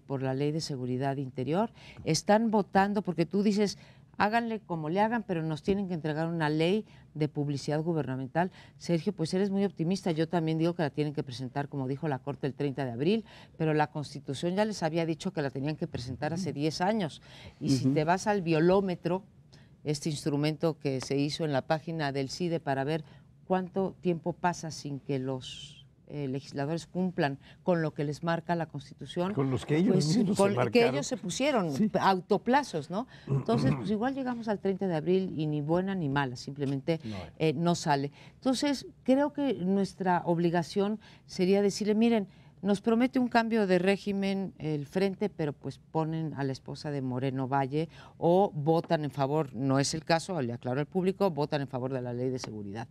por la Ley de Seguridad Interior? Están votando, porque tú dices, háganle como le hagan, pero nos tienen que entregar una ley de publicidad gubernamental. Sergio, pues eres muy optimista. Yo también digo que la tienen que presentar, como dijo la Corte, el 30 de abril, pero la Constitución ya les había dicho que la tenían que presentar hace 10 años. Y si te vas al violómetro, este instrumento que se hizo en la página del CIDE para ver cuánto tiempo pasa sin que los legisladores cumplan con lo que les marca la Constitución. Con los que ellos mismos se marcaron. Que ellos se pusieron, sí, autoplazos, ¿no? Entonces, pues igual llegamos al 30 de abril y ni buena ni mala, simplemente no sale. Entonces, creo que nuestra obligación sería decirle, miren, nos promete un cambio de régimen el Frente, pero pues ponen a la esposa de Moreno Valle o votan en favor, no es el caso, le aclaro al público, votan en favor de la Ley de Seguridad.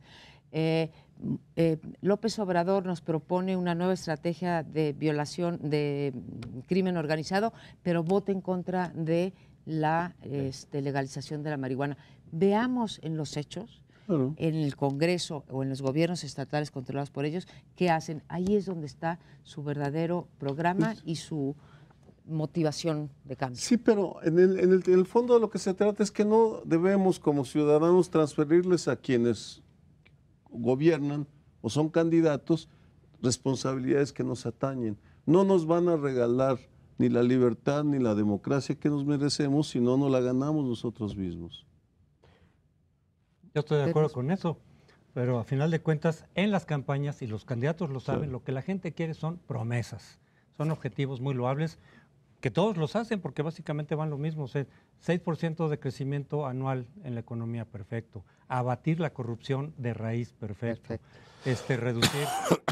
López Obrador nos propone una nueva estrategia de violación de crimen organizado, pero vota en contra de la legalización de la marihuana. Veamos en los hechos, en el Congreso o en los gobiernos estatales controlados por ellos, qué hacen. Ahí es donde está su verdadero programa y su motivación de cambio. Sí, pero en el fondo de lo que se trata es que no debemos como ciudadanos transferirles a quienes gobiernan o son candidatos responsabilidades que nos atañen. No nos van a regalar ni la libertad ni la democracia que nos merecemos si no nos la ganamos nosotros mismos. Yo estoy de acuerdo con eso, pero a final de cuentas, en las campañas, y los candidatos lo saben, lo que la gente quiere son promesas, son objetivos muy loables, que todos los hacen porque básicamente van lo mismo, o sea, 6% de crecimiento anual en la economía, perfecto, abatir la corrupción de raíz, perfecto. Reducir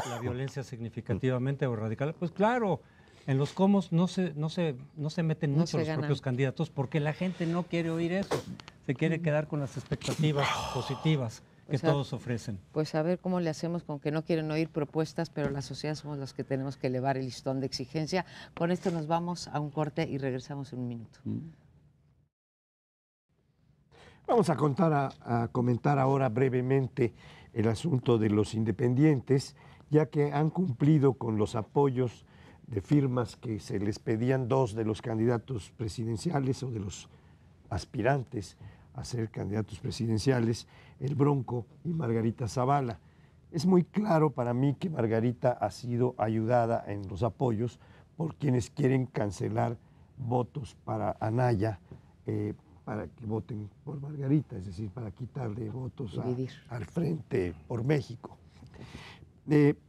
la violencia significativamente o radical, pues claro, en los comos no se meten mucho los propios candidatos porque la gente no quiere oír eso, se quiere quedar con las expectativas positivas. que todos ofrecen. Pues a ver cómo le hacemos con que no quieren oír propuestas, pero la sociedad somos los que tenemos que elevar el listón de exigencia. Con esto nos vamos a un corte y regresamos en un minuto. Vamos a comentar ahora brevemente el asunto de los independientes, ya que han cumplido con los apoyos de firmas que se les pedían dos de los candidatos presidenciales o de los aspirantes a ser candidatos presidenciales, el Bronco y Margarita Zavala. Es muy claro para mí que Margarita ha sido ayudada en los apoyos por quienes quieren cancelar votos para Anaya, para que voten por Margarita, es decir, para quitarle votos al Frente por México.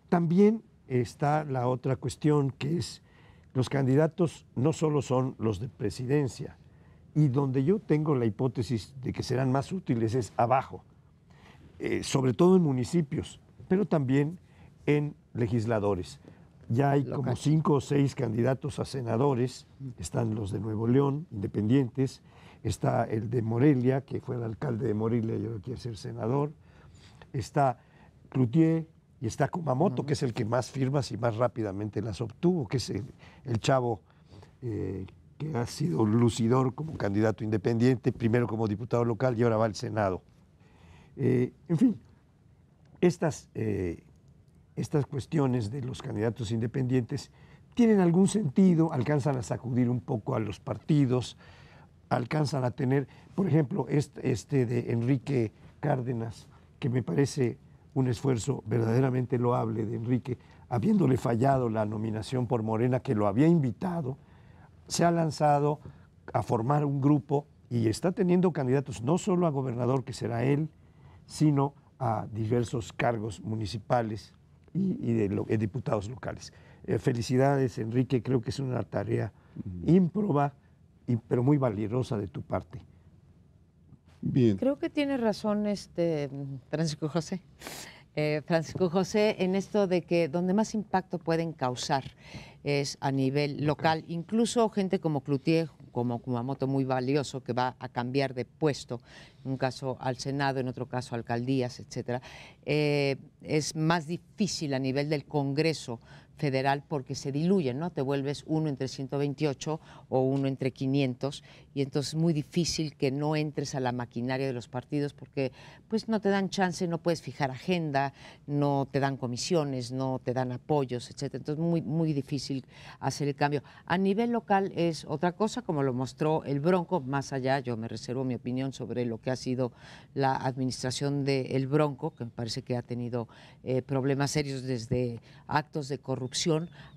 También está la otra cuestión, que es los candidatos no solo son los de presidencia, y donde yo tengo la hipótesis de que serán más útiles es abajo, sobre todo en municipios, pero también en legisladores. Ya hay como 5 o 6 candidatos a senadores, están los de Nuevo León, independientes, está el de Morelia, que fue el alcalde de Morelia y ahora quiere ser senador, está Cloutier y está Kumamoto, que es el que más firmas y más rápidamente las obtuvo, que es el chavo que ha sido lucidor como candidato independiente, primero como diputado local y ahora va al Senado. En fin, estas cuestiones de los candidatos independientes tienen algún sentido, alcanzan a sacudir un poco a los partidos, alcanzan a tener, por ejemplo, este de Enrique Cárdenas, que me parece un esfuerzo verdaderamente loable de Enrique, habiéndole fallado la nominación por Morena, que lo había invitado, se ha lanzado a formar un grupo y está teniendo candidatos no solo a gobernador, que será él, sino a diversos cargos municipales y de diputados locales. Felicidades, Enrique, creo que es una tarea ímproba, pero muy valiosa de tu parte. Bien. Creo que tiene razón Francisco José. Francisco José, en esto de que donde más impacto pueden causar es a nivel local. Incluso gente como Cloutier, como Kumamoto, muy valioso, que va a cambiar de puesto, en un caso al Senado, en otro caso a alcaldías, etcétera. Es más difícil a nivel del Congreso federal porque se diluyen, ¿no? Te vuelves uno entre 128 o uno entre 500 y entonces es muy difícil que no entres a la maquinaria de los partidos porque pues no te dan chance, no puedes fijar agenda, no te dan comisiones, no te dan apoyos, etcétera. Entonces muy, muy difícil hacer el cambio. A nivel local es otra cosa, como lo mostró el Bronco, más allá, yo me reservo mi opinión sobre lo que ha sido la administración del Bronco, que me parece que ha tenido problemas serios desde actos de corrupción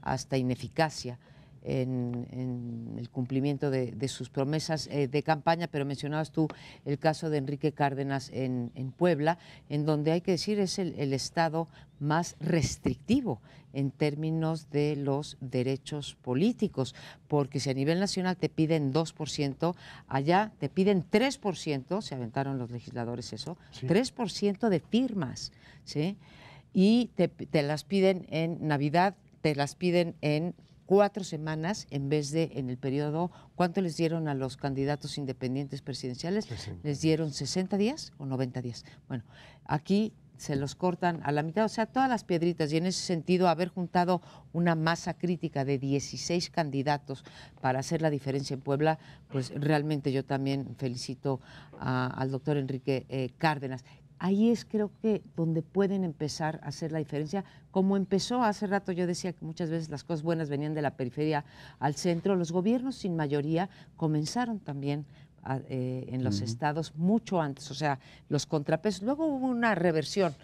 hasta ineficacia en el cumplimiento de sus promesas de campaña, pero mencionabas tú el caso de Enrique Cárdenas en Puebla, en donde hay que decir es el estado más restrictivo en términos de los derechos políticos, porque si a nivel nacional te piden 2%, allá te piden 3%, se aventaron los legisladores eso, sí. 3% de firmas, ¿sí? Y te las piden en Navidad, te las piden en 4 semanas en vez de en el periodo. ¿Cuánto les dieron a los candidatos independientes presidenciales? 60. ¿Les dieron 60 días o 90 días? Bueno, aquí se los cortan a la mitad, o sea, todas las piedritas, y en ese sentido haber juntado una masa crítica de 16 candidatos para hacer la diferencia en Puebla, pues realmente yo también felicito al doctor Enrique Cárdenas. Ahí es creo que donde pueden empezar a hacer la diferencia, como empezó hace rato, yo decía que muchas veces las cosas buenas venían de la periferia al centro, los gobiernos sin mayoría comenzaron también en los estados mucho antes, o sea, los contrapesos, luego hubo una reversión,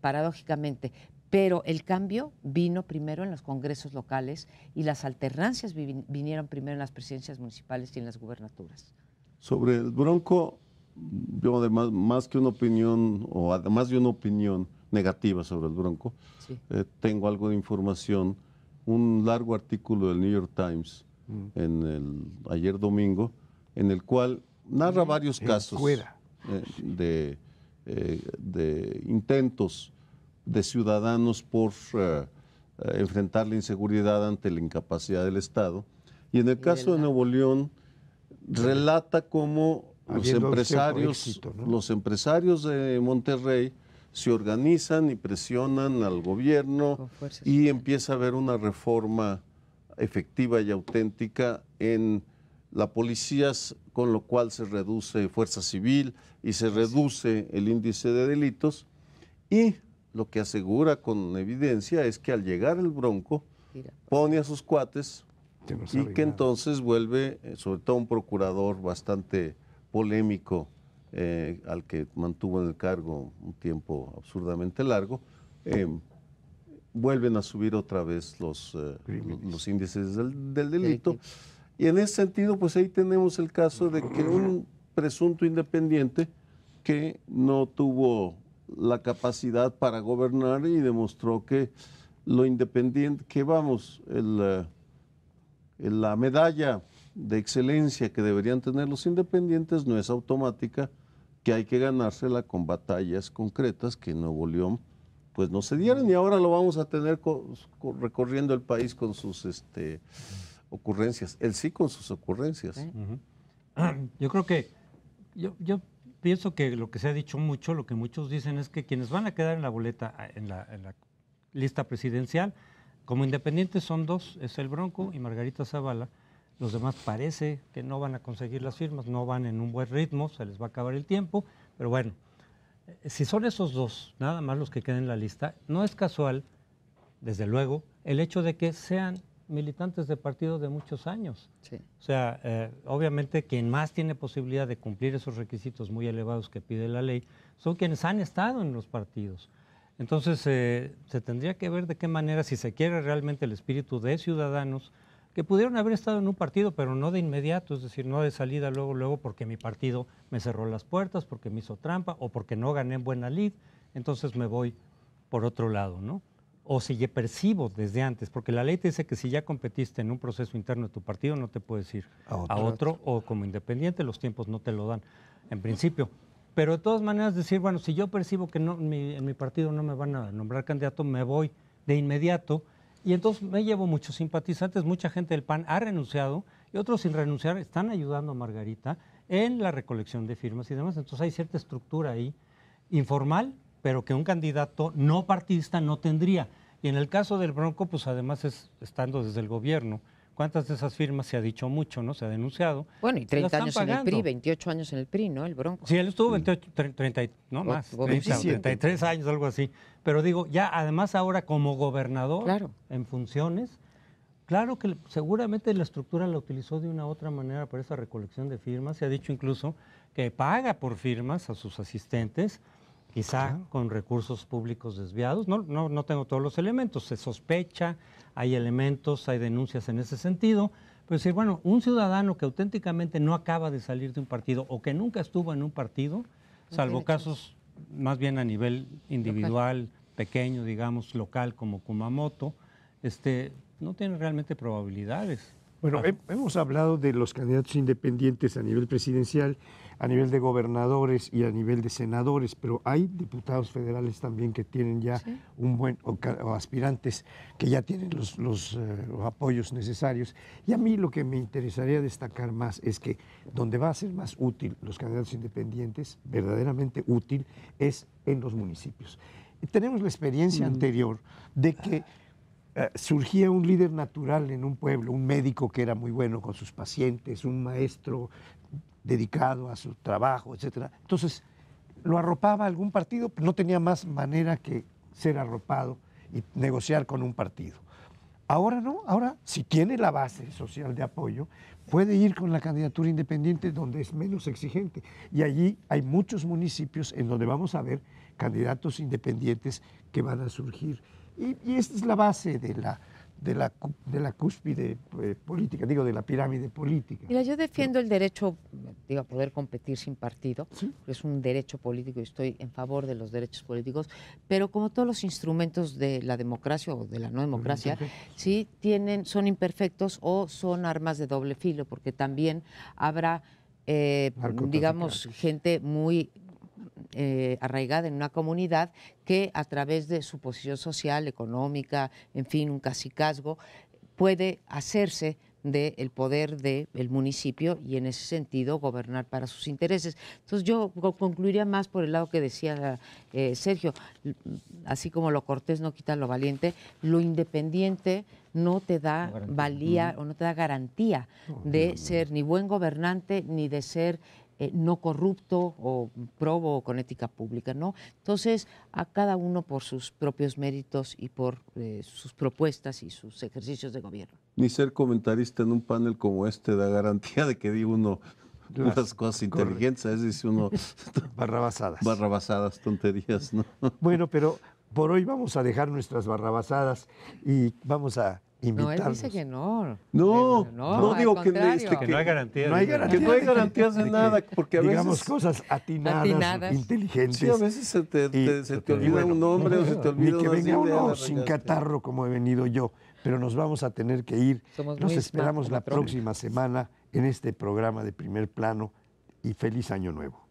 paradójicamente, pero el cambio vino primero en los congresos locales y las alternancias vinieron primero en las presidencias municipales y en las gubernaturas. Sobre el Bronco, yo además, más que una opinión, o además de una opinión negativa sobre el Bronco, sí. Tengo algo de información, un largo artículo del New York Times ayer domingo, en el cual narra varios casos de intentos de ciudadanos por enfrentar la inseguridad ante la incapacidad del Estado. Y en el caso de Nuevo León, relata cómo éxito, ¿no? Los empresarios de Monterrey se organizan y presionan al gobierno y empieza a haber una reforma efectiva y auténtica en la policía, con lo cual se reduce fuerza civil y se reduce el índice de delitos. Y lo que asegura con evidencia es que al llegar el Bronco, pone a sus cuates y que entonces vuelve, sobre todo un procurador bastante polémico, al que mantuvo en el cargo un tiempo absurdamente largo, vuelven a subir otra vez los índices del delito. Y en ese sentido, pues ahí tenemos el caso de que un presunto independiente que no tuvo la capacidad para gobernar y demostró que lo independiente, que vamos, la medalla de excelencia que deberían tener los independientes no es automática, que hay que ganársela con batallas concretas que en Nuevo León pues no se dieron, y ahora lo vamos a tener recorriendo el país con sus ocurrencias, él sí con sus ocurrencias. Yo creo que, yo pienso que lo que se ha dicho mucho, lo que muchos dicen es que quienes van a quedar en la boleta, en la lista presidencial, como independientes son dos, es el Bronco y Margarita Zavala. Los demás parece que no van a conseguir las firmas, no van en un buen ritmo, se les va a acabar el tiempo, pero bueno, si son esos dos, nada más los que queden en la lista, no es casual, desde luego, el hecho de que sean militantes de partidos de muchos años. Sí. O sea, obviamente quien más tiene posibilidad de cumplir esos requisitos muy elevados que pide la ley son quienes han estado en los partidos. Entonces, se tendría que ver de qué manera, si se quiere realmente el espíritu de ciudadanos, que pudieron haber estado en un partido, pero no de inmediato, es decir, no de salida luego, porque mi partido me cerró las puertas, porque me hizo trampa, o porque no gané en buena lid, entonces me voy por otro lado, ¿no? O si ya percibo desde antes, porque la ley te dice que si ya competiste en un proceso interno de tu partido, no te puedes ir a otro, o como independiente, los tiempos no te lo dan, en principio. Pero de todas maneras decir, bueno, si yo percibo que en mi partido no me van a nombrar candidato, me voy de inmediato, y entonces me llevo muchos simpatizantes, mucha gente del PAN ha renunciado, y otros sin renunciar están ayudando a Margarita en la recolección de firmas y demás. Entonces hay cierta estructura ahí, informal, pero que un candidato no partidista no tendría. Y en el caso del Bronco, pues además estando desde el gobierno, ¿cuántas de esas firmas se ha dicho mucho, no? Se ha denunciado. Bueno, y 30 años en el PRI, 28 años en el PRI, ¿no? El Bronco. Sí, él estuvo 28, 30, no más, 33 años, algo así. Pero digo, ya además ahora como gobernador, claro, en funciones, claro que seguramente la estructura la utilizó de una u otra manera para esa recolección de firmas. Se ha dicho incluso que paga por firmas a sus asistentes, quizá con recursos públicos desviados. No tengo todos los elementos, se sospecha, hay elementos, hay denuncias en ese sentido. Pero decir, bueno, un ciudadano que auténticamente no acaba de salir de un partido o que nunca estuvo en un partido, salvo casos más bien a nivel individual, pequeño, digamos, local, como Kumamoto, no tiene realmente probabilidades. Bueno, hemos hablado de los candidatos independientes a nivel presidencial, a nivel de gobernadores y a nivel de senadores, pero hay diputados federales también que tienen ya un buen, o aspirantes que ya tienen los apoyos necesarios. Y a mí lo que me interesaría destacar más es que donde va a ser más útil los candidatos independientes, verdaderamente útil, es en los municipios. Tenemos la experiencia anterior de que surgía un líder natural en un pueblo, un médico que era muy bueno con sus pacientes, un maestro dedicado a su trabajo, etcétera. Entonces, lo arropaba algún partido, pero no tenía más manera que ser arropado y negociar con un partido. Ahora no, ahora si tiene la base social de apoyo, puede ir con la candidatura independiente donde es menos exigente. Y allí hay muchos municipios en donde vamos a ver candidatos independientes que van a surgir. Y esta es la base de la cúspide política, digo, de la pirámide política. Mira, yo defiendo el derecho, a poder competir sin partido, es un derecho político y estoy en favor de los derechos políticos, pero como todos los instrumentos de la democracia o de la no democracia, son imperfectos o son armas de doble filo, porque también habrá, gente muy arraigada en una comunidad que a través de su posición social, económica, en fin, un cacicazgo, puede hacerse del poder del municipio y en ese sentido gobernar para sus intereses. Entonces yo concluiría más por el lado que decía Sergio, así como lo cortés no quita lo valiente, lo independiente no te da valía o no te da garantía de ser ni buen gobernante ni de ser no corrupto o probo o con ética pública, ¿no? Entonces, a cada uno por sus propios méritos y por sus propuestas y sus ejercicios de gobierno. Ni ser comentarista en un panel como este da garantía de que diga uno unas cosas inteligentes, es decir, uno barrabasadas, tonterías, ¿no? Bueno, pero por hoy vamos a dejar nuestras barrabasadas y vamos a invitarlos. No, él dice que no. No digo que no hay garantías. No hay garantías. Que no hay garantías de nada, porque a digamos veces cosas atinadas, inteligentes. Sí, a veces se te olvida un nombre o se te olvida ni que una venga idea, uno la sin regaste. catarro como he venido yo, pero nos vamos a tener que ir. Somos Nos muy esperamos smart la como Trump. próxima semana en este programa de Primer Plano y feliz año nuevo.